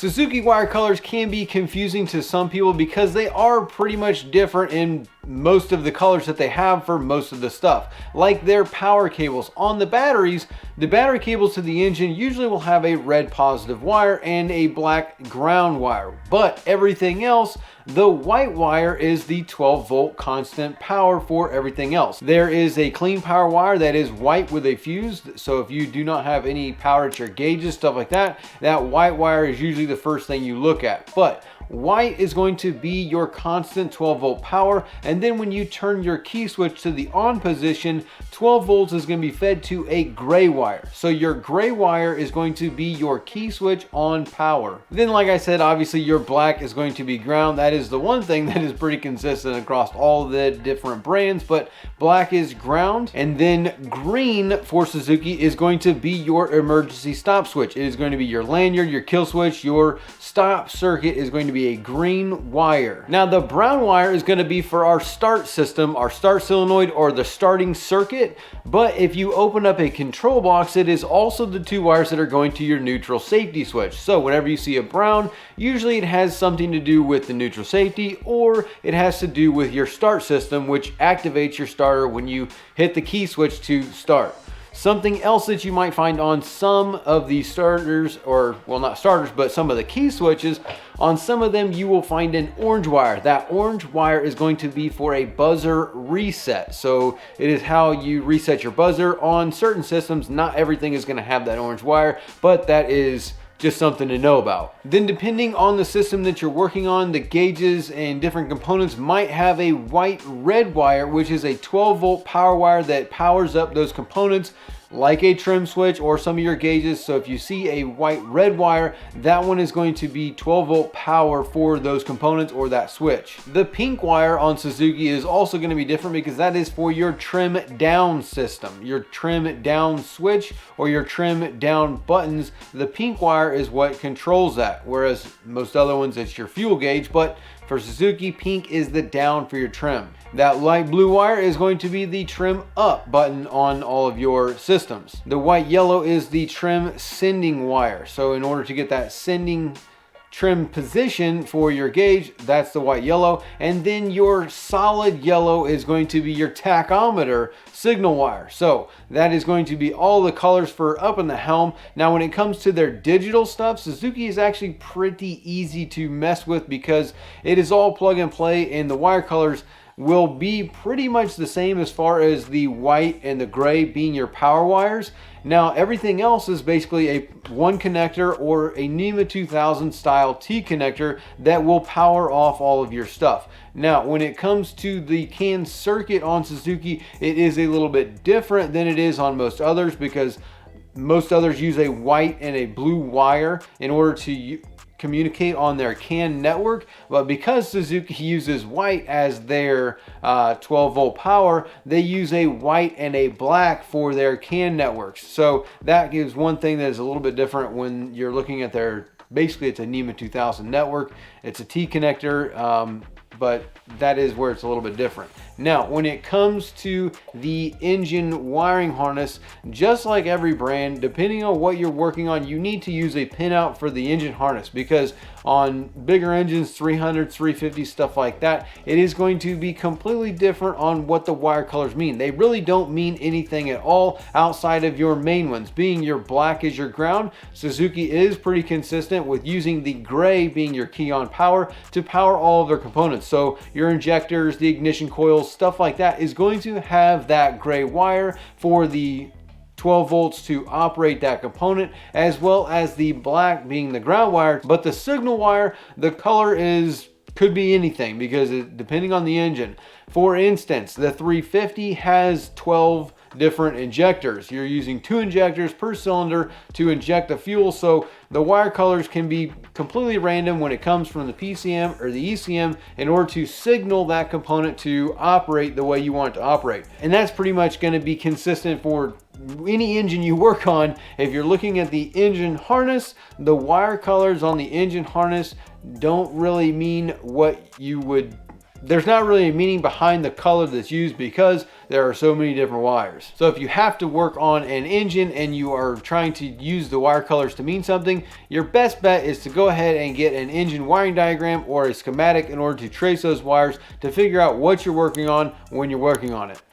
Suzuki wire colors can be confusing to some people because they are pretty much different in most of the colors that they have for most of the stuff. Like their power cables on the batteries, the battery cables to the engine usually will have a red positive wire and a black ground wire, but everything else, the white wire is the 12 volt constant power for everything else. There is a clean power wire that is white with a fuse, so if you do not have any power at your gauges, stuff like that, that white wire is usually the first thing you look at. But white is going to be your constant 12 volt power, and then when you turn your key switch to the on position, 12 volts is going to be fed to a gray wire. So your gray wire is going to be your key switch on power. Then, like I said, obviously your black is going to be ground. That is the one thing that is pretty consistent across all the different brands, but black is ground. And then green for Suzuki is going to be your emergency stop switch. It is going to be your lanyard, your kill switch, your stop circuit is going to be a green wire. Now the brown wire is going to be for our start system, our start solenoid, or the starting circuit. But if you open up a control box, it is also the two wires that are going to your neutral safety switch. So whenever you see a brown, usually it has something to do with the neutral safety, or it has to do with your start system, which activates your starter when you hit the key switch to start. Something else that you might find on some of the starters, or well, not starters, but some of the key switches, on some of them you will find an orange wire. That orange wire is going to be for a buzzer reset. So it is how you reset your buzzer on certain systems. Not everything is going to have that orange wire, but that is just something to know about. Then depending on the system that you're working on, the gauges and different components might have a white red wire, which is a 12 volt power wire that powers up those components like a trim switch or some of your gauges. So if you see a white red wire, that one is going to be 12 volt power for those components or that switch. The pink wire on Suzuki is also going to be different because that is for your trim down system, your trim down switch or your trim down buttons. The pink wire is what controls that, whereas most other ones it's your fuel gauge, but for Suzuki, pink is the down for your trim. That light blue wire is going to be the trim up button on all of your systems. The white yellow is the trim sending wire. So in order to get that sending trim position for your gauge, that's the white yellow. And then your solid yellow is going to be your tachometer signal wire. So that is going to be all the colors for up in the helm. Now when it comes to their digital stuff, Suzuki is actually pretty easy to mess with because it is all plug and play, and the wire colors will be pretty much the same as far as the white and the gray being your power wires. Now everything else is basically a one connector or a NEMA 2000 style T connector that will power off all of your stuff. Now when it comes to the CAN circuit on Suzuki, it is a little bit different than it is on most others because most others use a white and a blue wire in order to communicate on their CAN network, but because Suzuki uses white as their 12 volt power, they use a white and a black for their CAN networks. So that gives one thing that is a little bit different when you're looking at their, basically it's a NEMA 2000 network, it's a T connector, but that is where it's a little bit different. Now, when it comes to the engine wiring harness, just like every brand, depending on what you're working on, you need to use a pinout for the engine harness because on bigger engines, 300, 350, stuff like that, it is going to be completely different on what the wire colors mean. They really don't mean anything at all outside of your main ones. Being your black is your ground, Suzuki is pretty consistent with using the gray being your key on power to power all of their components. So your injectors, the ignition coils, stuff like that is going to have that gray wire for the 12 volts to operate that component, as well as the black being the ground wire. But the signal wire, the color could be anything because depending on the engine. For instance, the 350 has 12 different injectors. You're using 2 injectors per cylinder to inject the fuel, so the wire colors can be completely random when it comes from the PCM or the ECM in order to signal that component to operate the way you want it to operate. And that's pretty much going to be consistent for any engine you work on. If you're looking at the engine harness, the wire colors on the engine harness don't really mean what you would there's not really a meaning behind the color that's used because there are so many different wires. So if you have to work on an engine and you are trying to use the wire colors to mean something, your best bet is to go ahead and get an engine wiring diagram or a schematic in order to trace those wires to figure out what you're working on when you're working on it.